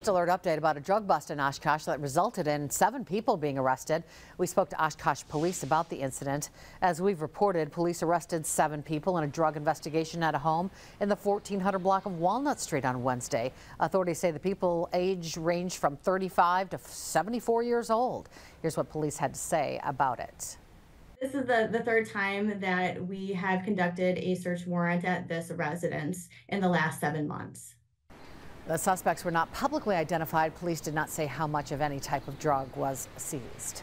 Alert update about a drug bust in Oshkosh that resulted in 7 people being arrested. We spoke to Oshkosh Police about the incident. As we've reported, police arrested 7 people in a drug investigation at a home in the 1400 block of Walnut Street on Wednesday. Authorities say the people age range from 35 to 74 years old. Here's what police had to say about it. This is the third time that we have conducted a search warrant at this residence in the last 7 months. The suspects were not publicly identified. Police did not say how much of any type of drug was seized.